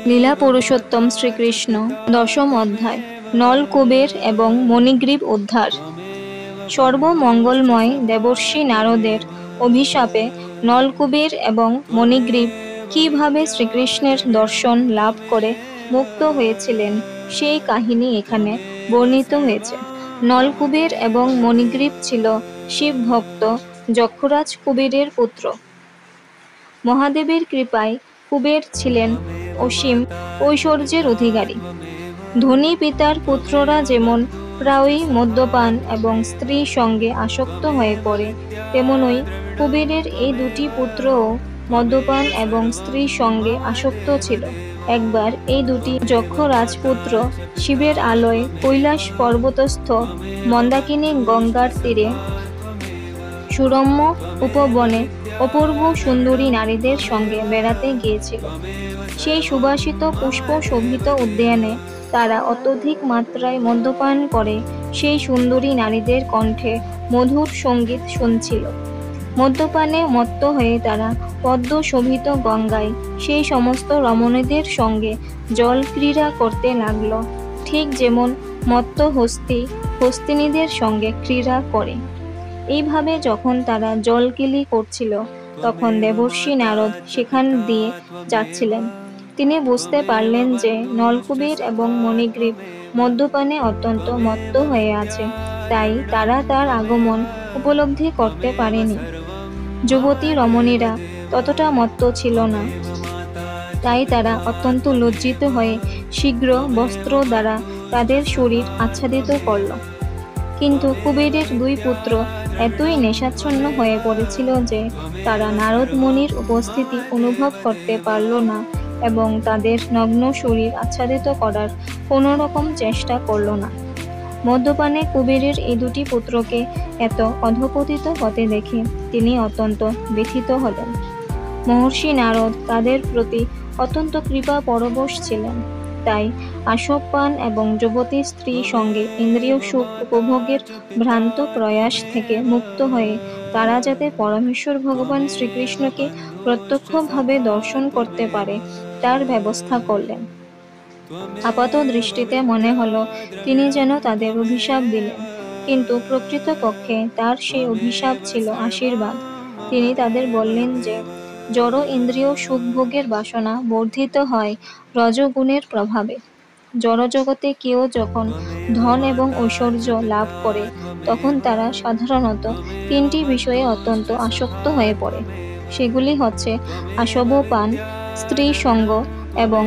লীলা পুরুষোত্তম শ্রীকৃষ্ণ দশম অধ্যায় নলকুবের এবং মণিগ্রীব উদ্ধার। সর্বমঙ্গলময় দেবর্ষি নারদের অভিশাপে নলকুবের এবং মণিগ্রীব কিভাবে শ্রীকৃষ্ণের দর্শন লাভ করে মুক্ত হয়েছিলেন সেই কাহিনী এখানে বর্ণিত হয়েছে। নলকুবের এবং মণিগ্রীব ছিল শিব ভক্ত যক্ষরাজ কুবেরের পুত্র। মহাদেবের কৃপায় কুবের ছিলেন অসীম ঐশ্বর্যের অধিকারী। ধনী পিতার পুত্ররা যেমন প্রায়ই মদ্যপান এবং স্ত্রী সঙ্গে আসক্ত হয়ে পড়ে, তেমনই কুবেরের এই দুটি পুত্রও মদ্যপান এবং স্ত্রী সঙ্গে আসক্ত ছিল। একবার এই দুটি যক্ষ রাজপুত্র শিবের আলোয় কৈলাস পর্বতস্থ মন্দাকিনী গঙ্গার তীরে সুরম্য উপবনে অপূর্ব সুন্দরী নারীদের সঙ্গে বেড়াতে গিয়েছিল। সেই সুবাসিত পুষ্প শোভিত উদ্যানে তারা অত্যধিক মাত্রায় মদ্যপান করে সেই সুন্দরী নারীদের কণ্ঠে মধুর সঙ্গীত শুনছিল। মদ্যপানে মত্ত হয়ে তারা পদ্ম শোভিত গঙ্গায় সেই সমস্ত রমণীদের সঙ্গে জল ক্রীড়া করতে লাগল, ঠিক যেমন মত্ত হস্তি হস্তিনীদের সঙ্গে ক্রীড়া করে। এইভাবে যখন তারা জলকেলি করছিল, তখন দেবর্ষি নারদ সেখান দিয়ে যাচ্ছিলেন। তিনি বুঝতে পারলেন যে নলকুবের এবং মণিগ্রীব মদ্যপানে অত্যন্ত মত্ত হয়ে আছে, তাই তারা তার আগমন উপলব্ধি করতে পারেনি। যুবতী রমণীরা ততটা মত্ত ছিল না, তাই তারা অত্যন্ত লজ্জিত হয়ে শীঘ্র বস্ত্র দ্বারা তাদের শরীর আচ্ছাদিত করল। কিন্তু কুবেরের দুই পুত্র এতই নেশাচ্ছন্ন হয়ে পড়েছিল যে তারা নারদ মুনির উপস্থিতি অনুভব করতে পারল না এবং তাদের নগ্ন শরীর আচ্ছাদিত করার কোনো রকম চেষ্টা করল না। মদ্যপানে কুবেরের এই দুটি পুত্রকে এত অধঃপতিত হতে দেখে তিনি অত্যন্ত ব্যথিত হলেন। মহর্ষি নারদ তাদের প্রতি অত্যন্ত কৃপা পরবশ ছিলেন, তাই আশবপান এবং যুবতী স্ত্রী সঙ্গে ইন্দ্রিয় সুখ উপভোগের ভ্রান্ত প্রয়াস থেকে মুক্ত হয়ে তারা যাতে পরমেশ্বর ভগবান শ্রীকৃষ্ণকে প্রত্যক্ষভাবে দর্শন করতে পারে তার ব্যবস্থা করলেন। আপাত দৃষ্টিতে মনে হলো তিনি যেন তাদের অভিশাপ দিলেন, কিন্তু প্রকৃতপক্ষে তার সেই অভিশাপ ছিল আশীর্বাদ। তিনি তাদের বললেন যে জড় ইন্দ্রিয় সুখভোগের বাসনা বর্ধিত হয় রজগুণের প্রভাবে। জড়জগতে কেউ যখন ধন এবং ঐশ্বর্য লাভ করে, তখন তারা সাধারণত তিনটি বিষয়ে অত্যন্ত আসক্ত হয়ে পড়ে। সেগুলি হচ্ছে আশবপান, স্ত্রী সঙ্গ এবং